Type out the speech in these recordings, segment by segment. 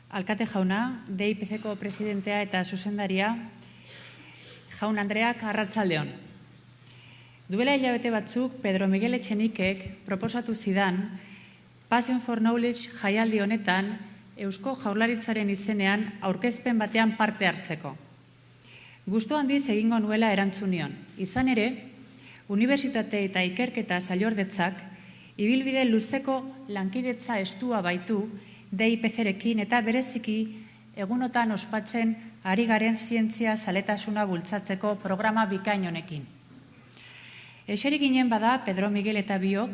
alkate jauna, DIPC-ko presidentea eta zuzendaria, jaun Andreak arratsaldeon. Duela hilabete batzuk, Pedro Miguel Etxenikek proposatu zidan Passion for Knowledge jaialdi honetan Eusko Jaurlaritzaren izenean aurkezpen batean parte hartzeko. Gustu handiz egingo nuela erantzunion. Izan ere, unibertsitate eta ikerketa sailordetzak ibilbide luzeko lankidetza estua baitu DIPC-rekin eta bereziki egunotan ospatzen ari garen zientzia zaletasuna bultzatzeko programa bikain honekin. Eserik ginen bada Pedro Miguel eta biok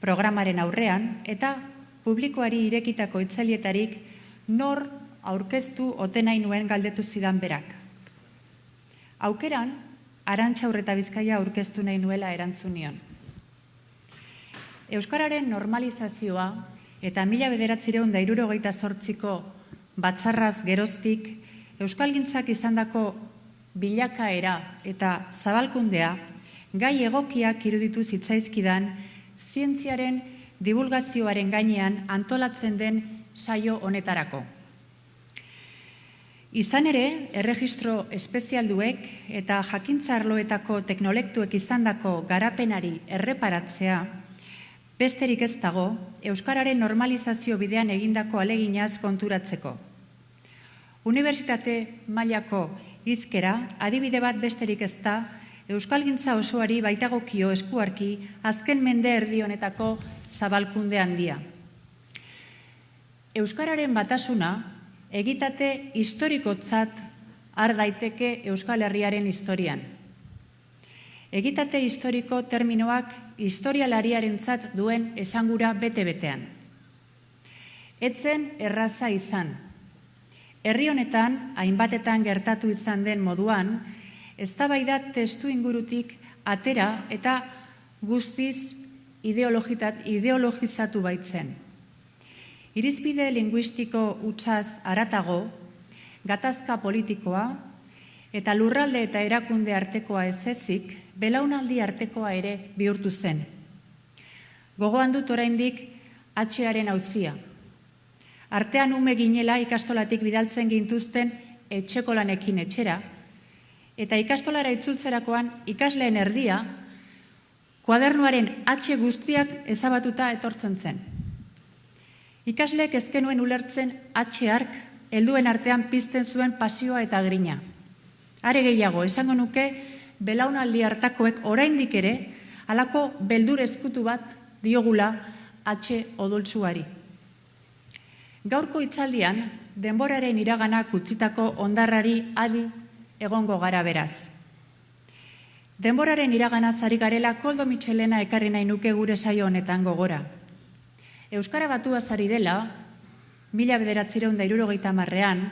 programaren aurrean eta publikoari irekitako itzalietarik nor aurkeztu ote nahi nuen galdetu zidan berak. Aukeran, Arantxa Urretabizkaia aurkeztu nahi nuela erantzunion. Euskararen normalizazioa eta 1978ko batzarraz geroztik euskalgintzak izandako bilakaera eta zabalkundea gai egokiak iruditu zitzaizkidan zientziaren divulgazioaren gainean antolatzen den saio honetarako. Izan ere, erregistro espezialduek eta jakintza arloetako teknolektuek izandako garapenari erreparatzea besterik ez dago euskararen normalizazio bidean egindako aleginaz konturatzeko. Unibertsitate mailako hizkera adibide bat besterik ez da euskalgintza osoari baitagokio eskuarki azken mende erdi honetako zabalkunde handia. Euskararen batasuna egitate historikotzat har daiteke Euskal Herriaren historian. Egitate historiko terminoak historialariarentzat duen esangura bete-betean. Etzen erraza izan. Herri honetan, hainbatetan gertatu izan den moduan, eztabaida testu ingurutik atera eta guztiz ideologizatu baitzen. Irizpide linguistiko hutsaz haratago, gatazka politikoa eta lurralde eta erakunde artekoa ez ezik, belaunaldi artekoa ere bihurtu zen. Gogoan dut oraindik H-aren auzia. Artean ume ginela ikastolatik bidaltzen gintuzten etxeko lanekin etxera, eta ikastolara itzultzerakoan ikasleen erdia, kuadernuaren H guztiak ezabatuta etortzen zen. Ikasleek ez genuen ulertzen H-ark helduen artean pizten zuen pasioa eta grina. Are gehiago, esango nuke, belaunaldi hartakoek oraindik ere halako beldur ezkutu bat diogula H odoltsuari. Gaurko hitzaldian, denboraren iraganak utzitako hondarrari adi egongo gara beraz. Denboraren iraganaz ari garela Koldo Mitxelena ekarri nahi nuke gure saio honetan gogora. Euskara batuaz ari dela, 1970ean,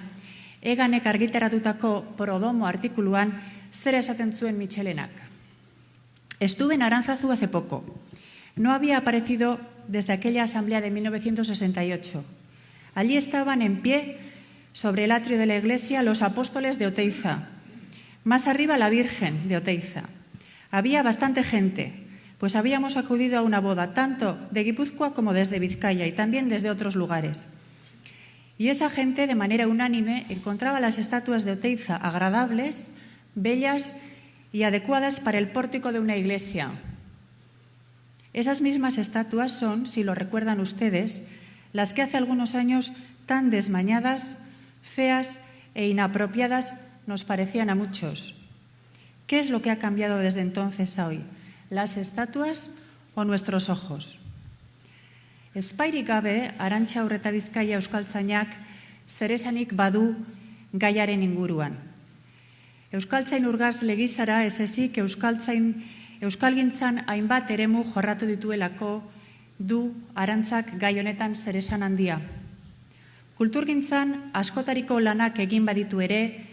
Eganek argitaratutako Prodomo artikuluan zera esaten zuen Mitxelenak. Estuve en Aránzazu hace poco. No había aparecido desde aquella asamblea de 1968. Allí estaban en pie, sobre el atrio de la iglesia, los apóstoles de Oteiza. Más arriba la Virgen de Oteiza. Había bastante gente, pues habíamos acudido a una boda tanto de Guipúzcoa como desde Vizcaya y también desde otros lugares. Y esa gente, de manera unánime, encontraba las estatuas de Oteiza agradables, bellas y adecuadas para el pórtico de una iglesia. Esas mismas estatuas son, si lo recuerdan ustedes, las que hace algunos años tan desmañadas, feas e inapropiadas nos parecían a muchos. ¿Qué es lo que ha cambiado desde entonces a hoy? ¿Las estatuas o nuestros ojos? Ezpairik gabe, Arantxa Urretabizkaia euskaltzainak zeresanik badu gaiaren inguruan. Euskaltzain urgazle gizara ez ezik euskalgintzan hainbat eremu jorratu dituelako du Arantzak gai honetan zeresan handia. Kulturgintzan askotariko lanak egin baditu ere,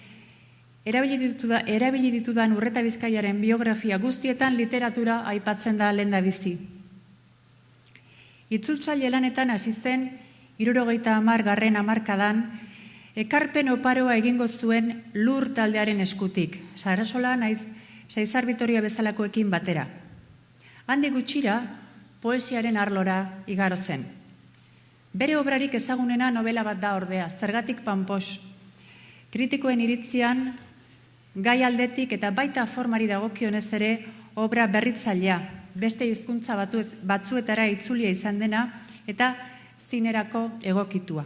erabili ditudan Urretabizkaiaren biografia guztietan literatura aipatzen da lehendabizi. Itzultzaile lanetan hasi zen 70. hamarkadan ekarpen oparoa egingo zuen Lur taldearen eskutik, Sarasola naiz Seizar Bitoria bezalakoekin batera. Handik gutxira poesiaren arlora igaro zen. Bere obrarik ezagunena novela bat da ordea, Zergatik Panpos. Kritikoen iritzian, gai aldetik eta baita formari dagokionez ere obra berritzailea, beste hizkuntza batzuetara itzulia izan dena eta zinerako egokitua.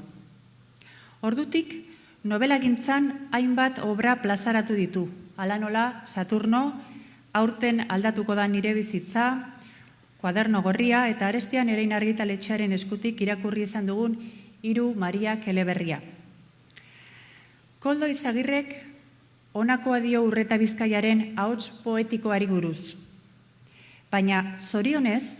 Ordutik, nobelagintzan hainbat obra plazaratu ditu. Hala nola, Saturno, Aurten aldatuko da nire bizitza, Kuaderno gorria eta Arestian Erein argitaletxearen eskutik irakurri izan dugun Hiru Mariak eleberria. Koldo Izagirrek honakoa dio Urreta Bizkaiaren ahots poetikoari buruz. Baina zorionez,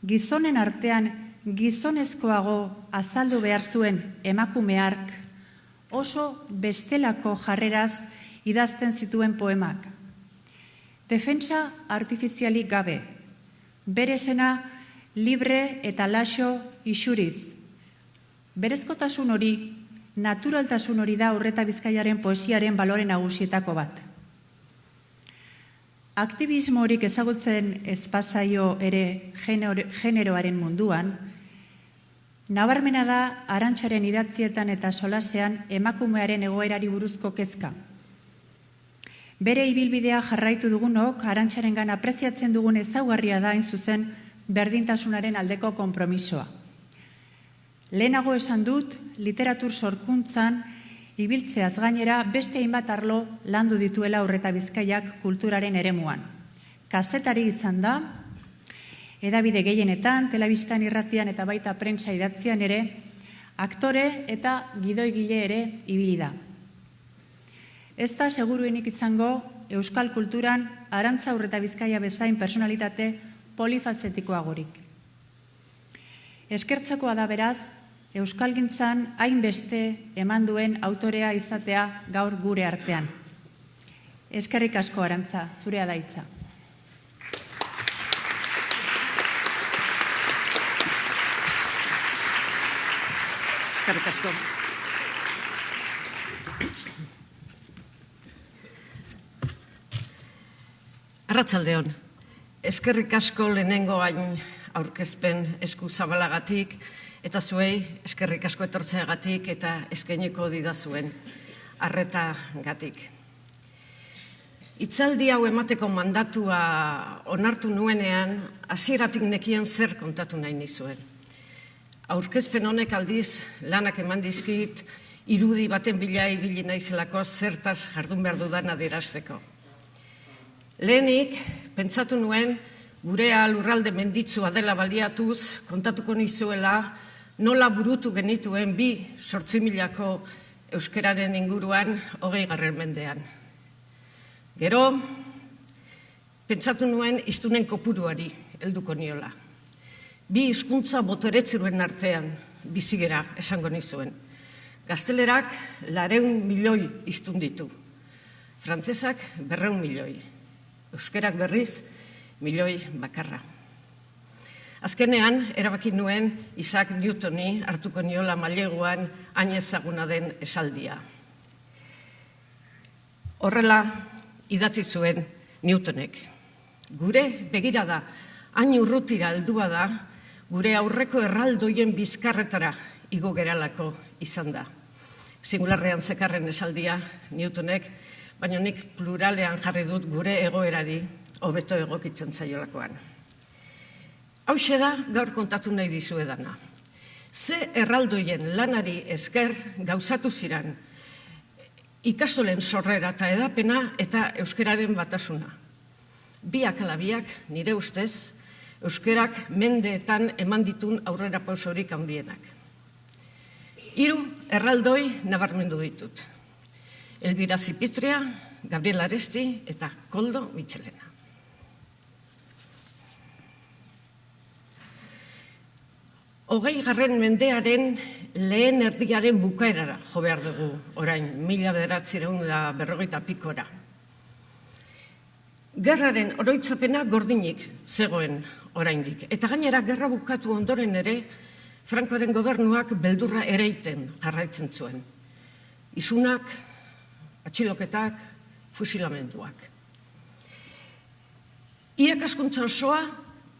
gizonen artean gizonezkoago azaldu behar zuen emakume hark oso bestelako jarreraz idazten zituen poemak. Defentsa artifizialik gabe, bere esena libre eta laxo isuriz. Berezkotasun hori, naturaltasun hori da Urreta Bizkaiaren poesiaren balore nagusietako bat. Aktibismorik ezagutzen ezpazaio ere generoaren munduan, nabarmena da Arantxaren idatzietan eta solasean emakumearen egoerari buruzko kezka. Bere ibilbidea jarraitu dugunok Arantxarengan apreziatzen dugun ezaugarria da hain zuzen berdintasunaren aldeko konpromisoa. Lehenago esan dut, literatur sorkuntzan ibiltzeaz gainera beste hainbat arlo landu dituela Urreta Bizkaiak kulturaren eremuan. Kazetari izan da, hedabide gehienetan, telebistan, irratian eta baita prentsa idatzian ere, aktore eta gidoigile ere ibili da. Ez da seguruenik izango euskal kulturan Arantza Urreta Bizkaia bezain personalitate polifazetikoagorik. Eskertzekoa da beraz, euskalgintzan hainbeste eman duen autorea izatea gaur gure artean. Eskerrik asko Arantza, zurea da hitza. Eskerrik asko. Arratsaldeon. Eskerrik asko lehenengo hain aurkezpen esku zabalagatik eta zuei eskerrik asko etortzeagatik eta eskainiko didazuen arretagatik. Hitzaldi hau emateko mandatua onartu nuenean, hasieratik nekien zer kontatu nahi nizuen. Aurkezpen honek aldiz lanak eman dizkit irudi baten bila ibili naizelako zertaz jardun behar dudan adierazteko. Lehenik, pentsatu nuen gurea lurralde menditsua dela baliatuz kontatuko nizuela nola burutu genituen 8.000ko euskararen inguruan 20. mendean. Gero, pentsatu nuen hiztunen kopuruari helduko niola. 2 hizkuntza boteretzeruen artean bizigera esango nizuen. Gaztelerak 400 milioi hiztun ditu. Frantsesak 200 milioi. Euskerak berriz, milioi bakarra. Azkenean, erabaki nuen Isaac Newtoni hartuko niola maileguan hain ezaguna den esaldia. Horrela, idatzi zuen Newtonek. Gure begirada hain urrutira heldua da, gure aurreko erraldoien bizkarretara igo geralako izan da. Singularrean zekarren esaldia Newtonek, baina nik pluralean jarri dut gure egoerari hobeto egokitzen zaiolakoan. Hauxe da gaur kontatu nahi dizuedana. Ze erraldoien lanari esker gauzatu ziran ikastolen sorrera eta edapena eta euskararen batasuna. Biak ala biak, nire ustez, euskerak mendeetan eman ditun aurrera pausorik handienak. 3 erraldoi nabarmendu ditut. Elbira Zipitria, Gabriel Aresti eta Koldo Mitxelena. Hogeigarren mendearen lehen erdiaren bukaerara jo behar dugu orain, 1940 pikora. Gerraren oroitzapena gordinik zegoen oraindik. Eta gainera gerra bukatu ondoren ere, Frankoren gobernuak beldurra ereiten jarraitzen zuen. Isunak, atxiloketak, fusilamenduak. Irakaskuntza osoa,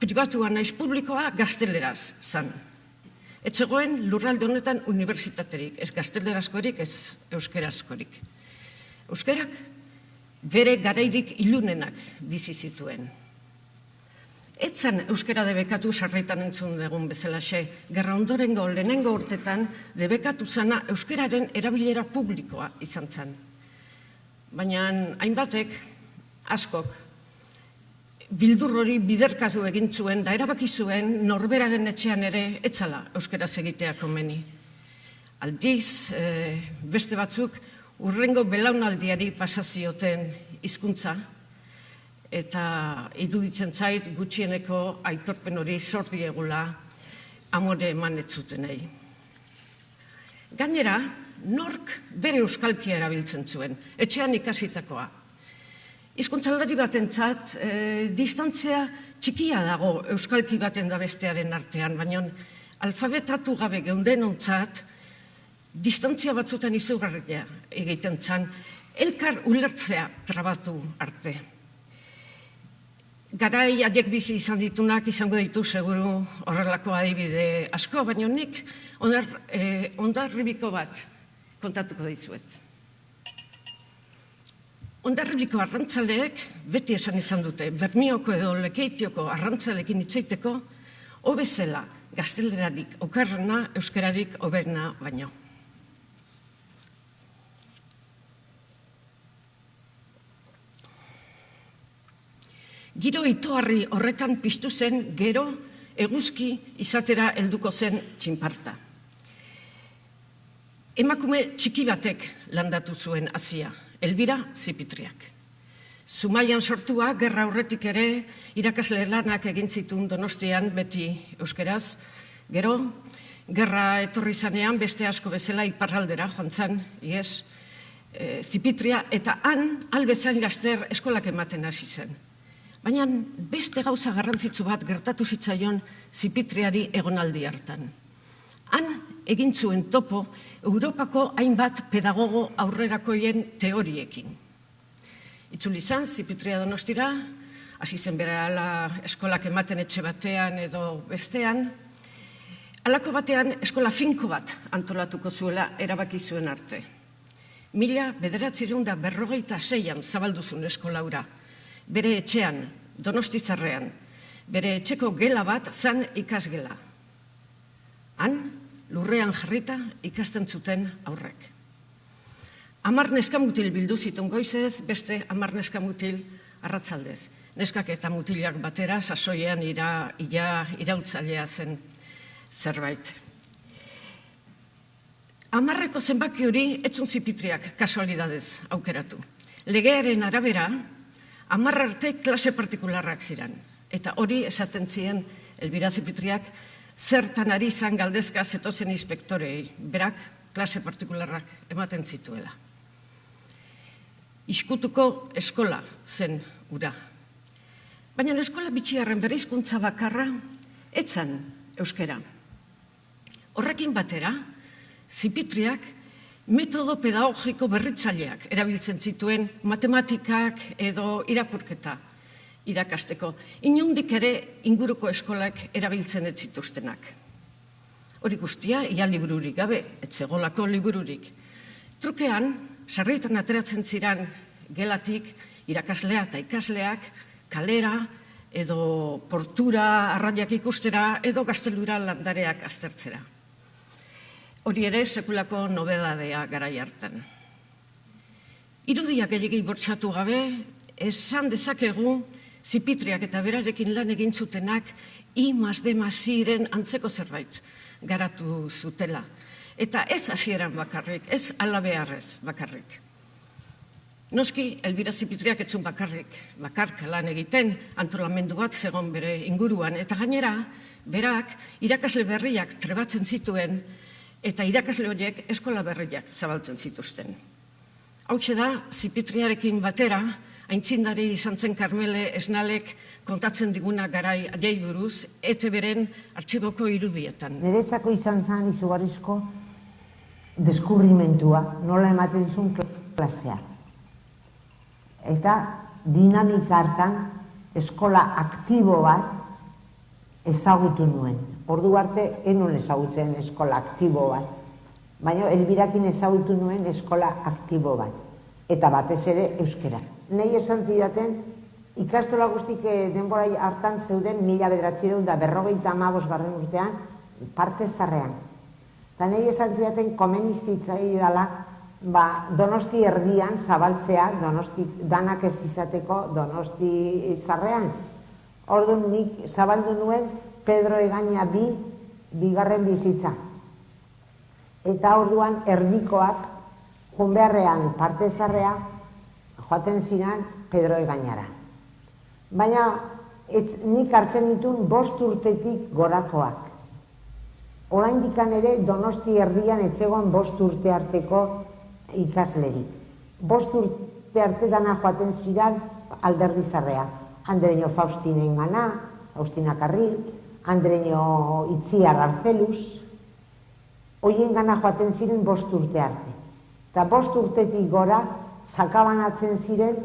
pribatua naiz publikoa, gazteleraz zan. Etzegoen lurralde honetan unibertsitaterik, ez gaztelerazkorik, ez euskerazkorik. Euskerak bere garairik ilunenak bizi zituen. Etzan euskera debekatu sarritan entzun dugun bezalaxe, gerra ondorengo lehenengo urtetan debekatu zana euskeraren erabilera publikoa izan zen. Baina hainbatek, askok, bildur hori biderkatu egin zuen, da erabaki zuen norberaren etxean ere etzala euskera egitea komeni. Aldiz, beste batzuk, urrengo belaunaldiari pasazioten hizkuntza, eta iruditzen zait gutxieneko aitorpen hori zor diegula amore eman ez zutenei. Gainera, nork bere euskalkia erabiltzen zuen, etxean ikasitakoa. Hizkuntzalari batentzat distantzia txikia dago euskalki baten da bestearen artean, baina alfabetatu gabe geundenontzat distantzia batzutan izugarria egiten zen, elkar ulertzea trabatu arte. Garai haiek bizi izan ditunak izango ditu seguru horrelako adibide asko, baina nik Hondarribiko bat kontatuko dizuet. Hondarribiko arrantzaleek beti esan izan dute, Bermioko edo Lekeitioko arrantzalekin hitzaiteko, hobezela gaztelerarik okerrena, euskerarik hoberena baino. Giro itoarri horretan piztu zen gero eguzki izatera helduko zen txinparta. Emakume txiki batek landatu zuen hazia, Elbira Zipitriak. Zumaian sortua, gerra aurretik ere, irakasle lanak egin zituen Donostian beti euskeraz. Gero, gerra etorri zanean beste asko bezala iparraldera joan zan, iez, Zipitria, eta han albezain laster eskolak ematen hasi zen. Baina beste gauza garrantzitsu bat gertatu zitzaion Zipitriari egonaldi hartan. Han egin zuen topo Europako hainbat pedagogo aurrerakoien teoriekin. Itzuli izan Zipitria Donostira, hasi zen berehala eskolak ematen etxe batean edo bestean. Halako batean eskola finko bat antolatuko zuela erabaki zuen arte. 1946an zabaldu zuen eskola hura. Bere etxean, Donostizarrean, bere etxeko gela bat zan ikasgela. Han, lurrean jarrita ikasten zuten aurrek. 10 neskamutil bildu zituen goizez, beste 10 neskamutil arratsaldez. Neskak eta mutilak batera, sasoian iraultzailea zen zerbait. 10ko zenbaki hori etzun Zipitriak kasualidadez aukeratu. Legearen arabera, 10 arte klase partikularrak ziren. Eta hori esaten zien Elbira Zipitriak zertan ari izan galdezka zetozen inspektorei, berak klase partikularrak ematen zituela. Izkutuko eskola zen ura. Baina eskola bitxiarren bereizkuntza bakarra etzan euskera. Horrekin batera, Zipitriak metodo pedagogiko berritzaileak erabiltzen zituen matematikak edo irakurketa irakasteko. Inondik ere inguruko eskolak erabiltzen ez zituztenak. Hori guztia, ia libururik gabe, etzegolako libururik. Trukean, sarritan ateratzen ziren gelatik irakaslea eta ikasleak kalera edo portura arraiak ikustera edo gaztelura landareak aztertzera. Hori ere sekulako nobedadea garai hartan. Irudiak gehiagei bortxatu gabe, esan dezakegu Zipitriak eta berarekin lan egin zutenak I+D+I-ren antzeko zerbait garatu zutela. Eta ez hasieran bakarrik, ez alabeharrez bakarrik. Noski, Elbira Zipitriak etzun bakarka lan egiten, antolamendu bat zegon bere inguruan, eta gainera, berak irakasle berriak trebatzen zituen, eta irakasle horiek eskola berriak zabaltzen zituzten. Hautxe da, Zipitriarekin batera, aintzindari izan zen Karmele Esnalek kontatzen diguna garai adiei buruz, ETB-ren artxiboko irudietan. Niretzako izan zen izugarrizko deskubrimentua, nola ematen zuen klasea. Eta dinamika hartan eskola aktibo bat ezagutu nuen. Ordu arte enun ezagutzen eskola aktibo bat. Baina Elbirakin ezagutu nuen eskola aktibo bat. Eta batez ere euskera. Nei esan zidaten, ikastola guztik denbora hartan zeuden 1955 urtean parte zarrean. Eta nei esan zidaten komeni zitzaidala Donosti erdian zabaltzea, Donosti danak ez izateko Donosti zarrean. Orduan nik zabaldu nuen Pedro Egaña bigarren bizitza. Eta orduan erdikoak junbeharrean parte zarrea joaten ziren Pedro Egañara. Baina nik hartzen ditun 5 urtetik gorakoak. Oraindikan ere Donosti erdian etzegoan 5 urte arteko ikaslerik. 5 urte arte dana joaten ziren Alderdi zarrea. Andreño Faustinen gana, Faustina Carril, Andreño Itziar Arcelus, hoien gana joaten ziren 5 urte arte. Eta 5 urtetik gora, sakabanatzen ziren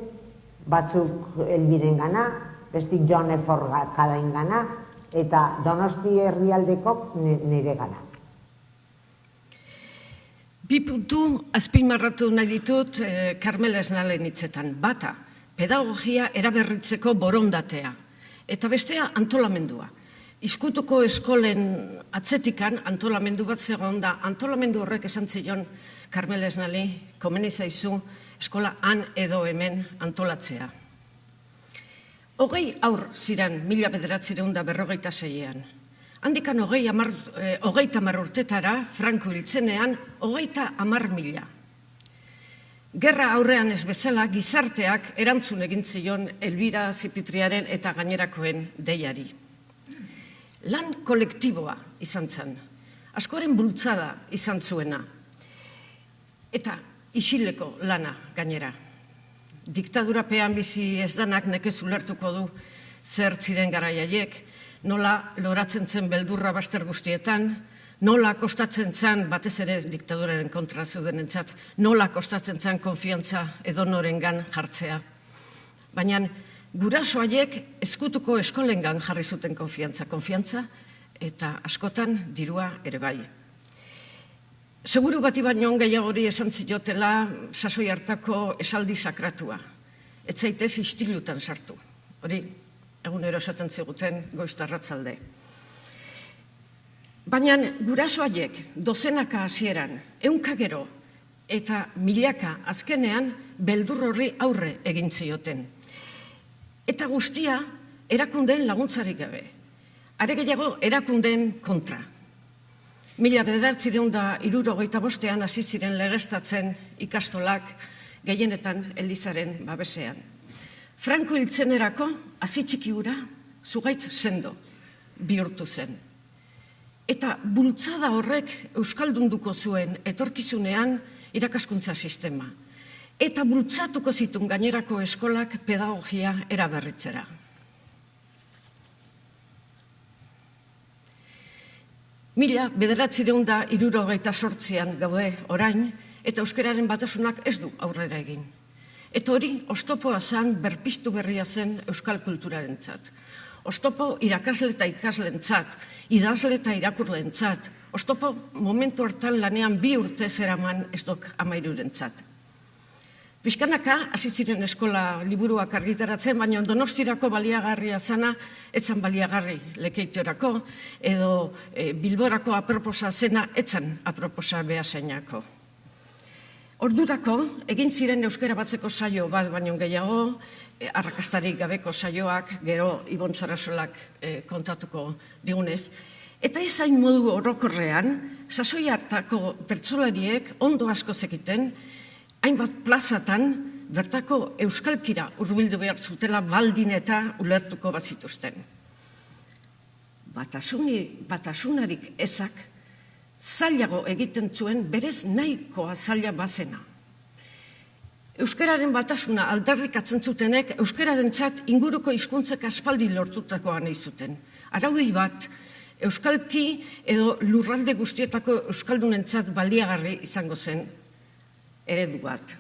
batzuk Elbiren gana, bestik Jon Efor Kadain gana, eta Donosti herrialdeko nire gana. Bi puntu azpimarratu nahi ditut Karmel Esnalen hitzetan. Bata, pedagogia eraberritzeko borondatea. Eta bestea, antolamendua. Izkutuko eskolen atzetikan antolamendu bat zegoen da. Antolamendu horrek esan zion Karmel Esnali, komeni zaizu eskola han edo hemen antolatzea. 20 haur ziren 1956an. Handikan 30 urtetara, Franco hiltzenean, 30.000. Gerra aurrean ez bezala gizarteak erantzun egin zion Elbira Zipitriaren eta gainerakoen deiari. Lan kolektiboa izan zen, askoren bultzada izan zuena, eta isileko lana gainera. Diktadurapean bizi ez danak nekez ulertuko du zer ziren garaiaiek, nola loratzen zen beldurra baster guztietan, nola kostatzen zen, batez ere diktaduraren kontra zeudenentzat, nola kostatzen zen konfiantza edonorengan jartzea. Baina gurasoaiek ezkutuko eskolengan jarri zuten konfiantza eta askotan dirua ere bai. Seguru bati baino gehiagori esan ziotela sasoi hartako esaldi sakratua. Ez zaitez istilutan sartu. Hori, egunero esaten ziguten goizta arratzalde. Baina gurasoaiek dozenaka hasieran, 100 gero eta milaka azkenean beldur horri aurre egin zioten. Eta guztia erakundeen laguntzarik gabe. Are gehiago erakundeen kontra. 1965an hasi ziren legeztatzen ikastolak gehienetan Elizaren babesean. Franco hiltzenerako hasi txiki hura zugaitz sendo bihurtu zen. Eta bultzada horrek euskaldunduko zuen etorkizunean irakaskuntza sistema. Eta bultzatuko zituen gainerako eskolak pedagogia eraberritzera. Mila 1968an gaude orain, eta euskararen batasunak ez du aurrera egin. Eta hori, oztopoa zen, berpiztu berria zen euskal kulturarentzat. Oztopo irakasle eta ikaslentzat, idazle eta irakurlentzat, oztopo momentu hartan lanean 2 urte zeraman ez dok 13rentzat. Pixkanaka, hasi ziren eskola liburuak argitaratzen, baina Donostirako baliagarria zana, etzan baliagarri Lekeitiorako, edo Bilborako aproposa zena, etzan aproposa behasainako. Ordurako, egin ziren euskara batzeko saio bat baino gehiago, arrakastarik gabeko saioak, gero Ibon Sarasolak kontatuko digunez, eta ez hain modu orokorrean, sasoi hartako pertsolariek ondo asko zekiten, hainbat plazatan bertako euskalkira hurbildu behar zutela baldin eta ulertuko bazituzten. Batasunarik ezak zailago egiten zuen berez nahikoa zaila bazena. Euskararen batasuna aldarrikatzen zutenek euskararentzat inguruko hizkuntzak aspaldi lortutakoa nahi zuten. Araudi bat, euskalki edo lurralde guztietako euskaldunentzat baliagarri izango zen eredu bat.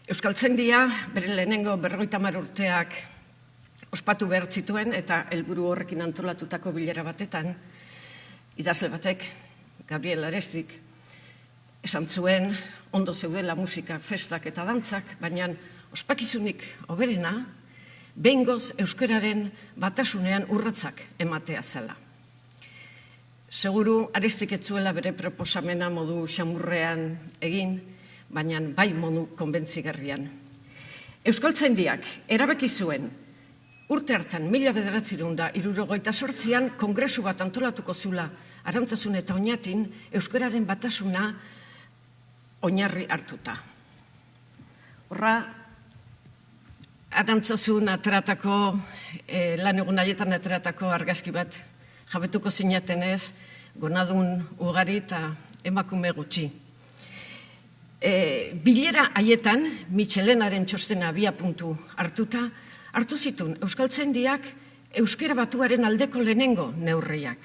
Euskaltzaindia bere lehenengo 50 urteak ospatu behar zituen eta helburu horrekin antolatutako bilera batetan, idazle batek, Gabriel Arestik, esan zuen ondo zeudela musika, festak eta dantzak, baina ospakizunik hoberena, behingoz euskararen batasunean urratsak ematea zela. Seguru Arestik ez zuela bere proposamena modu xamurrean egin, baina bai modu konbentzigarrian. Euskaltzaindiak erabaki zuen urte hartan 1978an kongresu bat antolatuko zula Arantzazun eta Oñatin euskararen batasuna oinarri hartuta. Horra, Arantzazun ateratako, lan egun haietan ateratako argazki bat jabetuko zinatenez, gonadun ugari eta emakume gutxi. Bilera haietan, Michelenaren txostena abiapuntu hartuta, hartu zituen euskaltzaindiak euskara batuaren aldeko lehenengo neurriak.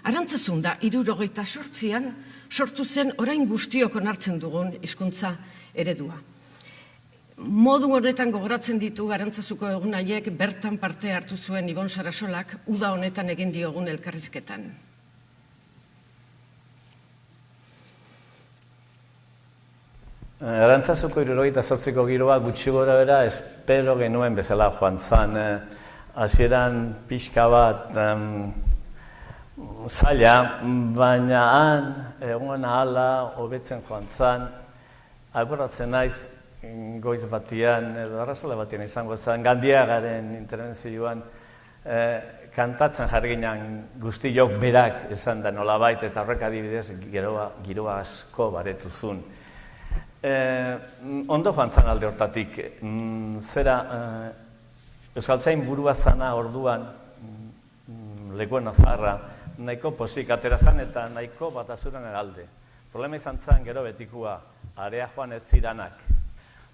Arantzazun da 1978an sortu zen orain guztiok onartzen dugun hizkuntza eredua. Modu honetan gogoratzen ditu Arantzazuko egun haiek bertan parte hartu zuen Ibon Sarasolak uda honetan egin diogun elkarrizketan. Arantzazuko 78ko giroa gutxi gora bera espero genuen bezala joan zan. Hasieran pixka bat zaila, baina han egon ahala hobetzen joan zan. Agoratzen naiz goiz batian edo arrazala batian izango zen, Gandiagaren intervenzioan kantatzen jarri ginen guztiok berak esan da nolabait eta horrek adibidez giroa asko baretuzun. Ondo joan zan alde hortatik, zera euskaltzain burua zana orduan lekuen azarra, nahiko pozik atera zan eta nahiko batasuran alde. Problema izan zan gero betikua, area joan ez ziranak.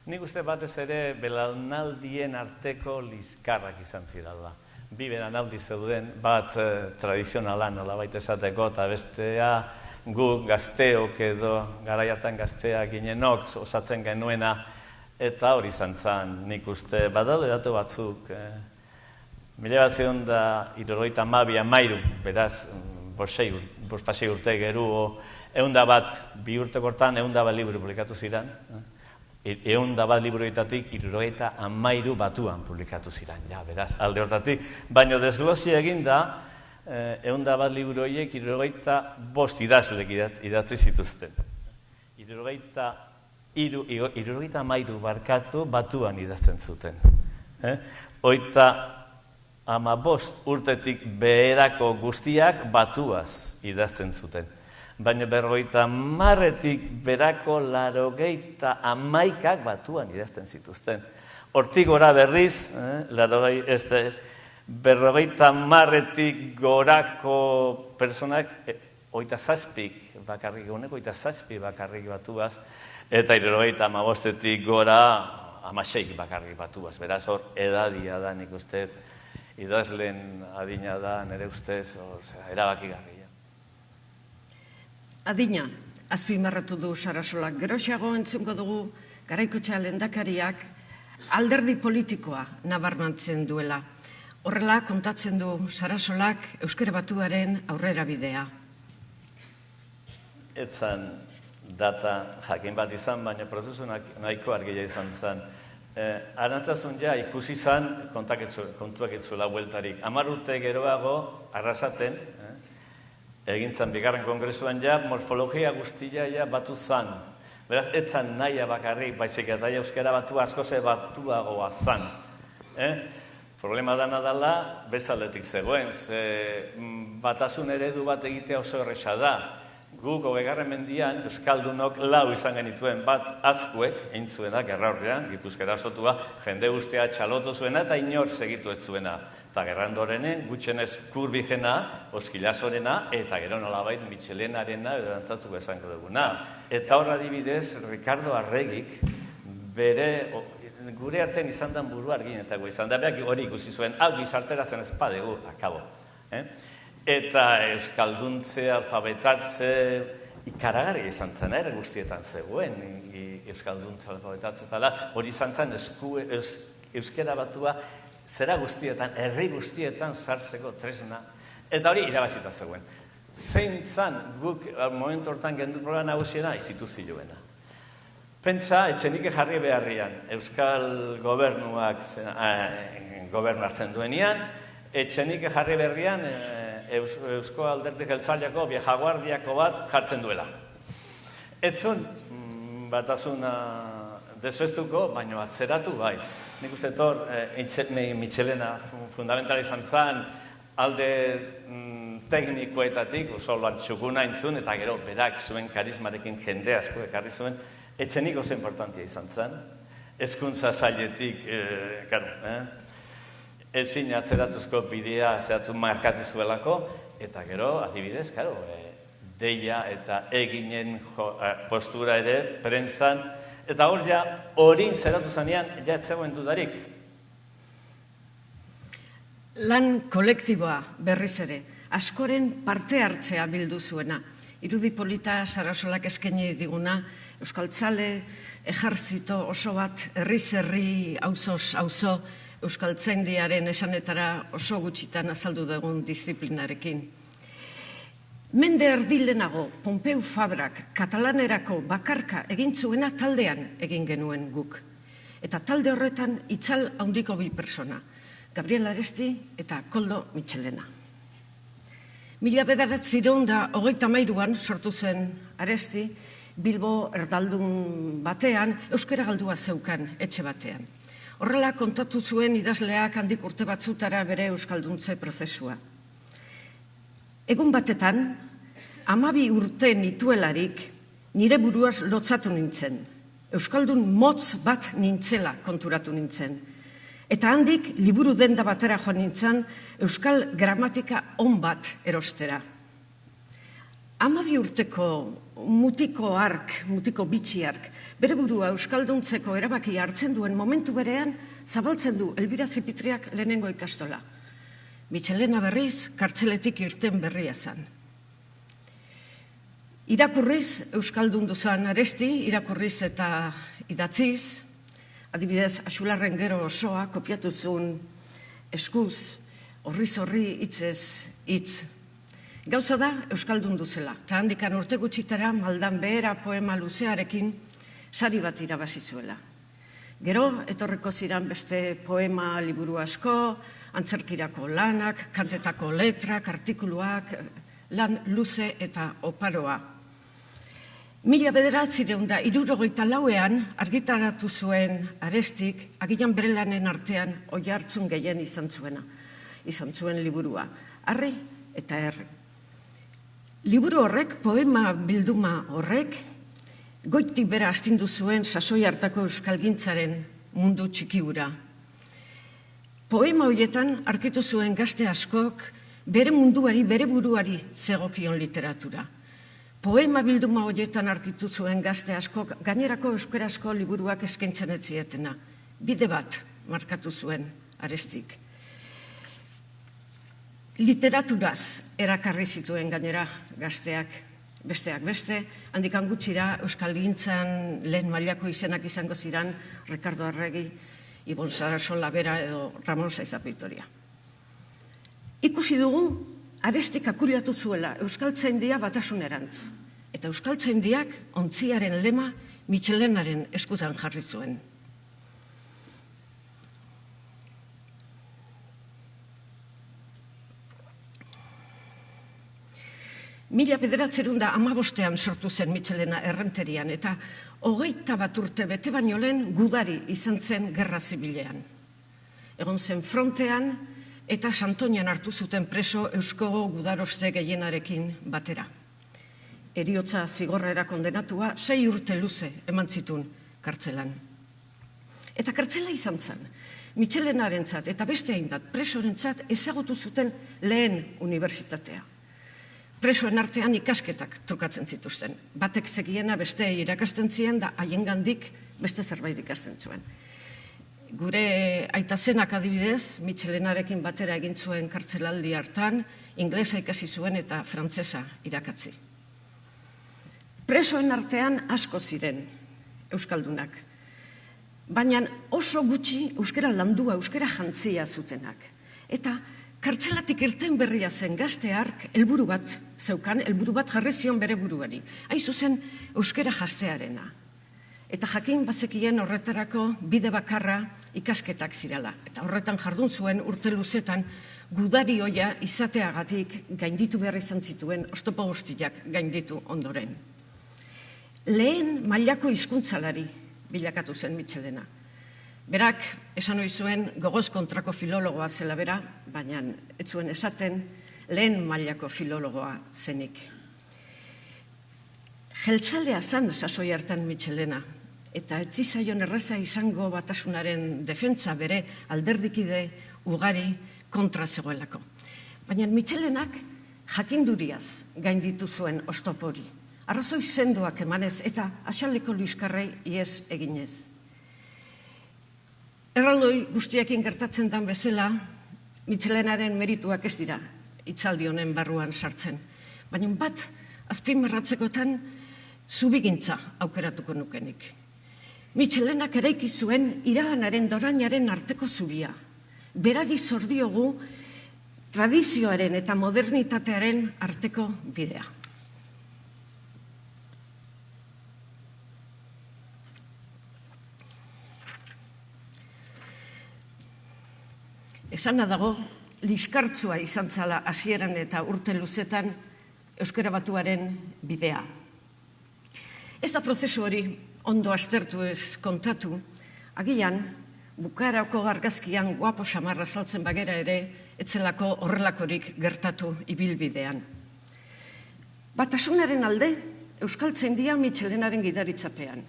Nik uste batez ere belaunaldien arteko liskarrak izan zirala. Bi belaunaldi zeuden, bat tradizionala nolabait esateko eta bestea gu gazteok edo garaiatan gazteak ginenok osatzen genuena eta hori izan zen nik uste badaude datu batzuk. 1972 beraz, bospasei urte geru, 101 bi urteko hortan 101 liburu publikatu ziren. 101 liburuetatik 73 batuan publikatu ziren, ja, beraz, alde hortatik. Baina desglosia egin da, 101 liburu horiek 75 idazlek idatzi zituzten. 73 barkatu batuan idazten zuten. 15 urtetik beherako guztiak batuaz idazten zuten. Baina 50tik berako 91 batuan idazten zituzten. Hortik gora berriz, 50tik gorako personak 27 bakarrik eguneko, 27 bakarrik batuaz, eta 75tik gora 16 bakarrik batuaz. Beraz hor edadia da nik uste, idazlen adina da nire ustez, erabakigarria. Adina, azpimarratu du Sarasolak. Geroxeago entzungo dugu Garaikoetxea lehendakariak alderdi politikoa nabarmentzen duela. Horrela kontatzen du Sarasolak euskara batuaren aurrera bidea. Etzan data jakin bat izan, baina prozesunak nahiko argia izan zen. Arantzazun ja ikusi zen kontuak etzuela bueltarik. 10 urte geroago arrasaten, egintzan bigarren kongresuan ja, morfologia guztia ja batu zan. Beraz, etzan nahia bakarrik, baizik eta euskara batua askoze batuagoa zan. Problema dana dela, bestaldetik zegoen, batasun eredu bat egitea oso erresa da. Guk 20. mendian euskaldunok 4 izan genituen, bat azkuek, egin zuena, gerra horrean, Gipuzkera osotua, jende guztia txalotu zuena eta inor segitu ez zuena. Eta gerrandorenen, gutxenez Kurbigena, Oskilazorena, eta gero nolabait Michelenarena, edo Arantzazuko esango duguna. Eta hor adibidez, Ricardo Arregik, gure artean izan den buru arginetago izan da, berak hori ikusi zuen, hau gizarteratzen ez badegu, akabo. Eta euskalduntze, alfabetatze, ikaragarri izan zen, guztietan zegoen, euskalduntze, alfabetatze, hori izan zen euskera batua zera guztietan, herri guztietan sartzeko tresna, eta hori irabazita zegoen. Zein zan guk momentu hortan gendu problema nagusiena instituzioena. Pentsa, Etxenike jarri beharrian, Euskal Gobernuak gobernu hartzen duenean, Etxenike jarri beharrian Eusko Alderdi Jeltzaleako Vieja Guardiako bat jartzen duela. Etzun, batasuna desuestuko, baina atzeratu bai. Nik uste etor, Michelena fundamentala izan zen, alde teknikoetatik, oso lan txukuna intzun, eta gero berak zuen karismarekin jende asko ekarri zuen, Etxenik oso importantia izan zen. Hezkuntza sailetik, ezin atzeratuzko bidea zehatzu markatu zuelako, eta gero, adibidez, deia eta eginen postura ere, prentsan, eta hor ja, hori zeratu zanean, ja etzegoen dudarik. Lan kolektiboa berriz ere, askoren parte hartzea bildu zuena. Irudi polita Sarasolak eskaini diguna, euskaltzale ejertzito oso bat, herri auzoz auzo, euskaltzaindiaren esanetara oso gutxitan azaldu dugun disiplinarekin. Mende erdilenago, Pompeu Fabrak katalanerako bakarka egin zuena taldean egin genuen guk. Eta talde horretan itzal handiko bi persona, Gabriel Aresti eta Koldo Michelena. 1923an sortu zen Aresti, Bilbo erdaldun batean, euskara galdua zeukan etxe batean. Horrela kontatu zuen idazleak handik urte batzutara bere euskalduntze prozesua. Egun batetan, 12 urte nituelarik nire buruaz lotzatu nintzen. Euskaldun motz bat nintzela konturatu nintzen. Eta handik liburu denda batera joan nintzen euskal gramatika on bat erostera. 12 urteko mutiko bitxi hark, bere burua euskalduntzeko erabakia hartzen duen momentu berean zabaltzen du Elbira Zipitriak lehenengo ikastola. Michelena berriz, kartzeletik irten berria zan. Irakurriz, euskaldundu zan Aresti, irakurriz eta idatziz, adibidez, Axularren gero osoa kopiatu zuen eskuz, horri hitzez hitz. Gauza da, euskaldundu zela, eta handikan urte gutxitara Maldan Behera poema luzearekin sari bat irabazizuela. Gero, etorriko ziren beste poema liburu asko, antzerkirako lanak, kantetako letrak, artikuluak, lan luze eta oparoa. 1964ean argitaratu zuen Arestik, agian bere lanen artean oihartzun gehien izan zuen liburua. Harri eta herri. Liburu horrek, poema bilduma horrek, goitik bera astindu zuen sasoi hartako euskalgintzaren mundu txikiura. Poema horietan arkitu zuen gazte askok bere munduari, bere buruari zegokion literatura. Poema bilduma horietan arkitu zuen gazte askok gainerako euskarazko liburuak eskaintzen ez zietena. Bide bat markatu zuen Arestik. Literaturaz erakarri zituen gainera gazteak, besteak beste, handikan gutxira euskalgintzan lehen mailako izenak izango ziren Ricardo Arregi, Ibon Sarasola bera edo Ramon Saiz Vitoria. Ikusi dugu, Arestik akuliatu zuela euskaltzaindia batasunerantz, eta euskaltzaindiak ontziaren lema Michelenaren eskutan jarri zuen. Mila 1915 sortu zen Michelena Errenterian, eta 21 urte bete baino lehen gudari izan zen gerra zibilean. Egon zen frontean eta Santoñan hartu zuten preso eusko gudaroste gehienarekin batera. Heriotza zigorrera kondenatua 6 urte luze eman zituen kartzelan. Eta kartzela izan zen, Michelenarentzat eta beste hainbat presorentzat ezagutu zuten lehen unibertsitatea. Presoen artean ikasketak trukatzen zituzten. Batek zegiena beste irakasten zien da haiengandik beste zerbait ikasten zuen. Gure aita zenak adibidez, Michelenarekin batera egin zuen kartzelaldi hartan, inglesa ikasi zuen eta frantsesa irakatzi. Presoen artean asko ziren euskaldunak. baina oso gutxi euskara landua, euskara jantzia zutenak. Eta kartzelatik irten berria zen gazte hark helburu bat zeukan, helburu bat jarri zion bere buruari. Hain zuzen euskara jastearena. Eta jakin bazekien horretarako bide bakarra ikasketak zirela. Eta horretan jardun zuen urte luzetan gudari oia izateagatik gainditu behar izan zituen oztopo guztiak gainditu ondoren. Lehen mailako hizkuntzalari bilakatu zen Mitxelena. Berak, esan ohi zuen, gogoz kontrako filologoa zela bera, baina ez zuen esaten lehen mailako filologoa zenik. Jeltzalea zan sasoi hartan Mitxelena, eta ez zizaion erraza izango Batasunaren defentsa bere alderdikide ugari kontra zegoelako. Baina Mitxelenak jakinduriaz gainditu zuen oztopori. Arrazoi sendoak emanez eta axaleko liskarrei ihes eginez. Erraldoi guztiakin gertatzen dan bezala, Mitxelenaren merituak ez dira hitzaldi honen barruan sartzen. Baina bat, azpimarratzekotan, zubigintza aukeratuko nukenik. Mitxelenak eraiki zuen iraganaren dorainaren arteko zubia. Berari zor diogu tradizioaren eta modernitatearen arteko bidea. Esana dago, liskartzua izan zala hasieran eta urte luzetan euskara batuaren bidea. Ez da prozesu hori ondo aztertu ez kontatu, agian bukarako argazkian guapo samarra saltzen bagera ere, etzelako horrelakorik gertatu ibilbidean. Batasunaren alde, euskaltzaindia Mitxelenaren gidaritzapean.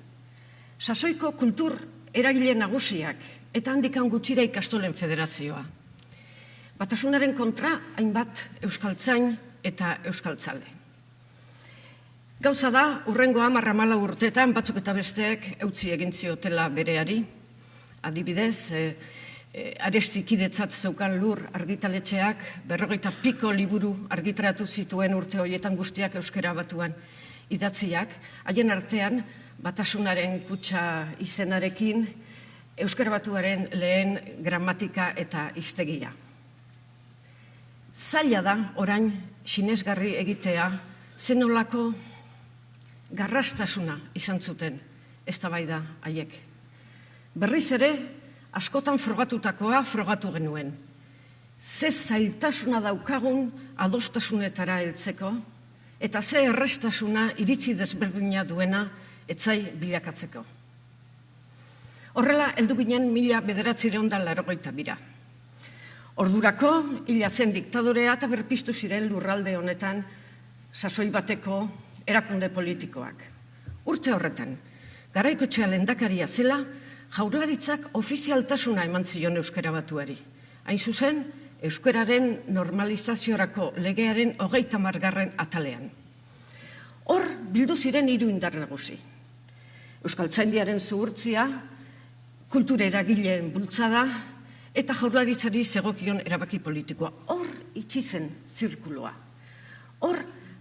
Sasoiko kultur eragile nagusiak eta handikan gutxira ikastolen federazioa. Batasunaren kontra hainbat euskaltzain eta euskaltzale. Gauza da, urrengo 14 urteetan batzuk eta besteek eutzi egin ziotela bereari. Adibidez, arestikidetzat zeukan lur argitaletxeak 40 piko liburu argitaratu zituen urte horietan guztiak euskara batuan idatziak, haien artean Batasunaren kutxa izenarekin euskara batuaren lehen gramatika eta hiztegia. Zaila da, orain, sinesgarri egitea, zenolako garrastasuna izan zuten eztabaida haiek. Berriz ere, askotan frogatutakoa frogatu genuen. Ze zailtasuna daukagun adostasunetara heltzeko, eta ze errestasuna iritzi desberdina duena etzai bilakatzeko. Horrela, heldu ginen 1982. Ordurako, hila zen diktadorea eta berpiztu ziren lurralde honetan sasoi bateko erakunde politikoak. Urte horretan, Garaikoetxea lehendakaria zela, Jaurlaritzak ofizialtasuna eman zion euskara batuari. Hain zuzen, euskararen normalizaziorako legearen 30. atalean. Hor, bildu ziren 3 indar nagusi. Euskaltzaindiaren zuhurtzia, kultura eragileen bultzada, eta Jaurlaritzari zegokion erabaki politikoa. Hor itxi zen zirkuloa. Hor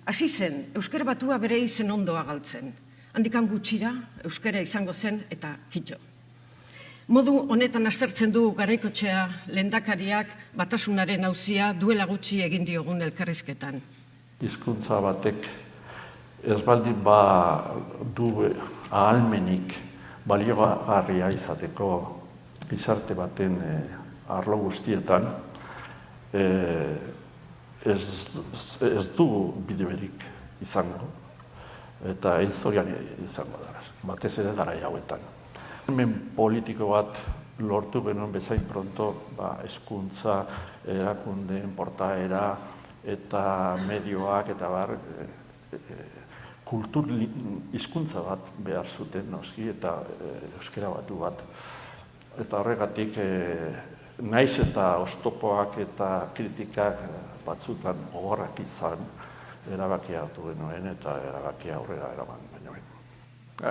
hasi zen euskara batua bere izen ondoa galtzen. Handikan gutxira euskara izango zen eta kito. Modu honetan aztertzen du Garaikoetxea lehendakariak Batasunaren auzia duela gutxi egin diogun elkarrizketan. Hizkuntza batek ez baldin du ahalmenik baliogarria izateko gizarte baten arlo guztietan, ez du bideberik izango, eta historian izango da, batez ere garai hauetan. Hemen politiko bat lortu genuen bezain pronto, hezkuntza, erakundeen portaera eta medioak eta kultur hizkuntza bat behar zuten noski eta euskara batu bat. Eta horregatik, naiz eta oztopoak eta kritikak batzutan gogorrak izan, erabakia hartu genuen eta erabakia aurrera eraman genuen.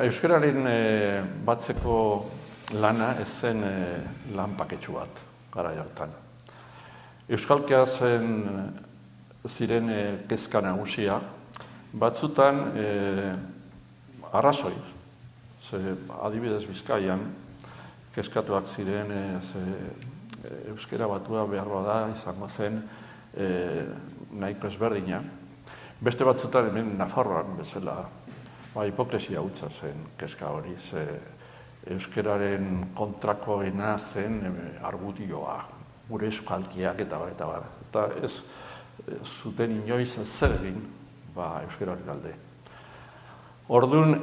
Euskararen batzeko lana ez zen lan paketxu bat, garai hartan. Euskalkia ziren kezka nagusia, batzutan arrazoi, adibidez Bizkaian, kezkatuak ziren euskera batua behar bada izango zen nahiko ezberdina. Beste batzutan hemen Nafarroan bezala hipokresia hutsa zen kezka hori, euskeraren kontrakoena zen argudioa, gure euskalkiak eta bar. Eta ez zuten inoiz zer egin euskararen alde. Orduan,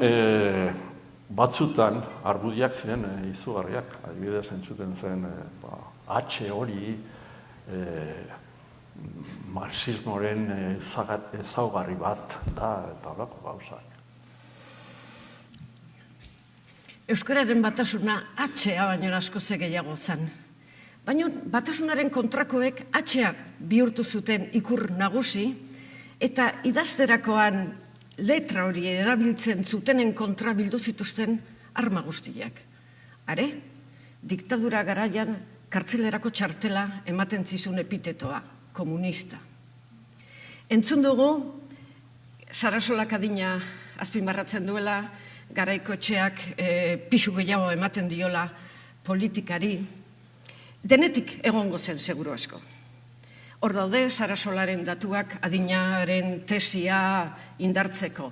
batzutan argudiak ziren izugarriak, adibidez entzuten zen H hori marxismoren ezaugarri bat da eta horako gauzak. Euskararen batasuna H-a baino askoz gehiago zen. Baina batasunaren kontrakoek H-a bihurtu zuten ikur nagusi eta idazterakoan letra hori erabiltzen zutenen kontra bildu zituzten arma guztiak. Are, diktadura garaian kartzelerako txartela ematen zizun epitetoa, komunista. Entzun dugu, Sarasolak adina azpimarratzen duela, Garaiko etxeak pisu gehiago ematen diola politikari, denetik egongo zen seguru asko. Hor daude Sarasolaren datuak adinaren tesia indartzeko.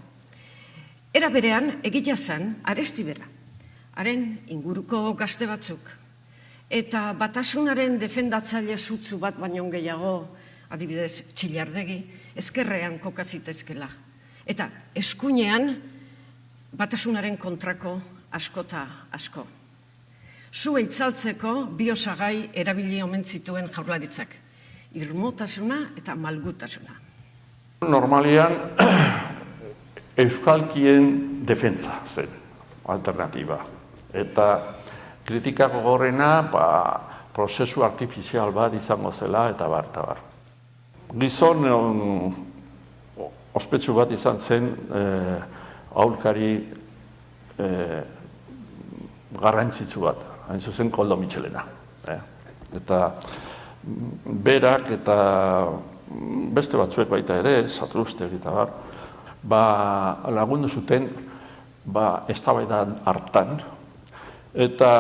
Era berean, egia zen, Arestibera, haren inguruko gazte batzuk, eta batasunaren defendatzaile sutsu bat baino gehiago, adibidez Txillardegi, ezkerrean kokazitezkela. Eta eskuinean, batasunaren kontrako askota asko. Zu itzaltzeko bi osagai erabili omen zituen jaurlaritzak, irmotasuna eta malgutasuna. Normalian, euskalkien defentsa zen, alternatiba. Eta kritika gogorrena, prozesu artifizial bat izango zela eta bar. Gizon ospetsu bat izan zen aholkari garrantzitsu bat, hain zuzen Koldo Mitxelena. Eta berak eta beste batzuek baita ere, Satrustek eta lagundu zuten eztabaidan hartan. Eta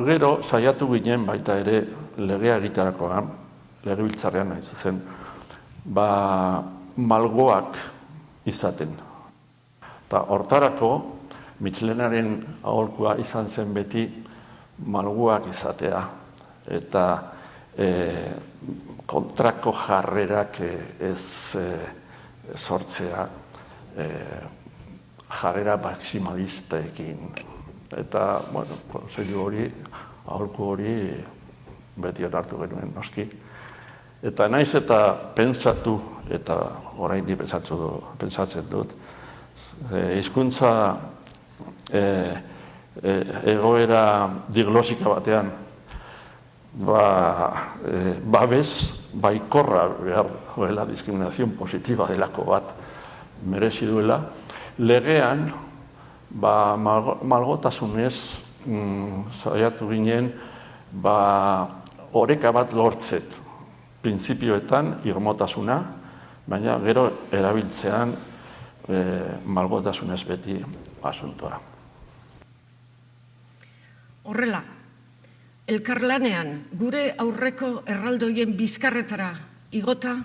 gero saiatu ginen baita ere legea egiterakoan, legebiltzarrean hain zuzen, malgoak izaten. Eta hortarako, Mitxelenaren aholkua izan zen beti malguak izatea. Eta kontrako jarrerak ez sortzea jarrera maximalisteekin. Eta, kontseilu hori, aholku hori beti onartu genuen noski. Eta naiz eta pentsatu, eta oraindik pentsatzen dut, hizkuntza egoera diglosika batean babes baikorra behar duela, diskriminazion positiba delako bat merezi duela, legean malgotasunez saiatu ginen oreka bat lortzen printzipioetan irmotasuna, baina gero erabiltzean malgotasunez beti asuntoa. Horrela, elkarlanean gure aurreko erraldoien bizkarretara igota,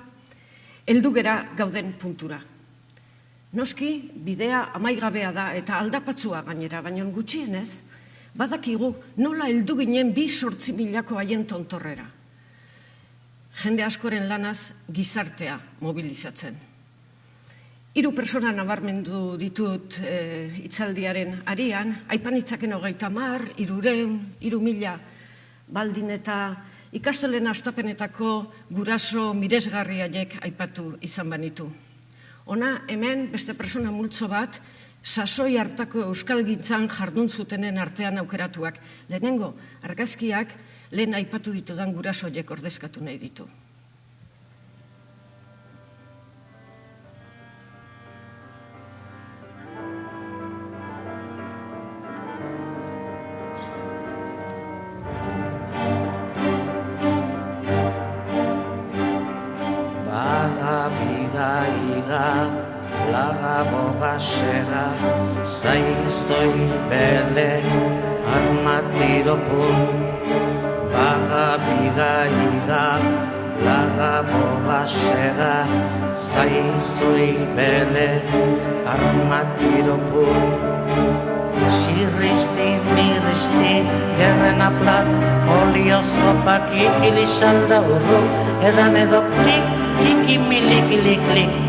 heldu gera gauden puntura. Noski, bidea amaigabea da eta aldapatzua gainera, baina gutxienez, badakigu nola heldu ginen 8.000 haien tontorrera. Jende askoren lanaz gizartea mobilizatzen. 3 persona nabarmendu ditut hitzaldiaren arian, aipan itzaken 30, 300, 3.000, baldin eta ikastolen hastapenetako guraso miresgarriaiek aipatu izan banitu. Ona, hemen beste persona multzo bat, sasoi hartako euskalgintzan jardun zutenen artean aukeratuak. Lehenengo, argazkiak lehen aipatu ditudan gurasoiek ordezkatu nahi ditu. Bada bidaiga laga bogasera, zaizoi bele, armatiropun, baga bigaiga, laga bogasera, zaizoi bele, armatiropun. Xirristi, mirristi, gerren aplat, olio zopak ikilisalda urru, edan edo klik, ikimilik-ilik-klik.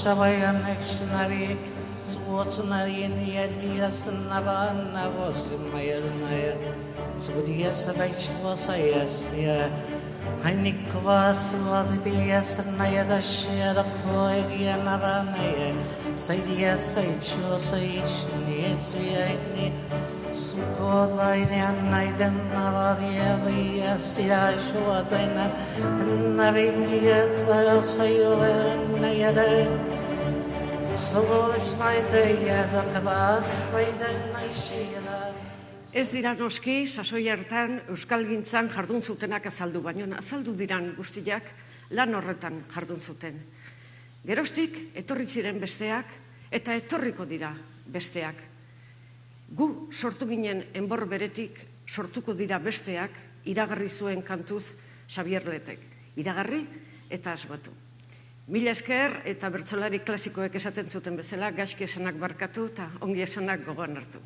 Zabayanek snavik, zwotsnarien yedias navan navos mayernaya, zodias baich wasayas ya, hanik kwas wadibias nayadashia koegia navanaya, saidias saichu saich nietsviaini, sukod vairian naiden navaria via sirashua dainan, navikiat vayosayoven nayade. Ez dira noski, sasoi hartan euskalgintzan jardun zutenak azaldu, baina azaldu diran guztiak lan horretan jardun zuten. Geroztik, etorri ziren besteak, eta etorriko dira besteak. Gu sortu ginen enbor beretik, sortuko dira besteak, iragarri zuen kantuz Xabier Letek. Iragarri eta asmatu. Mila esker eta bertsolari klasikoek esaten zuten bezala, gaizki esanak barkatu eta ongi esanak gogoan hartu.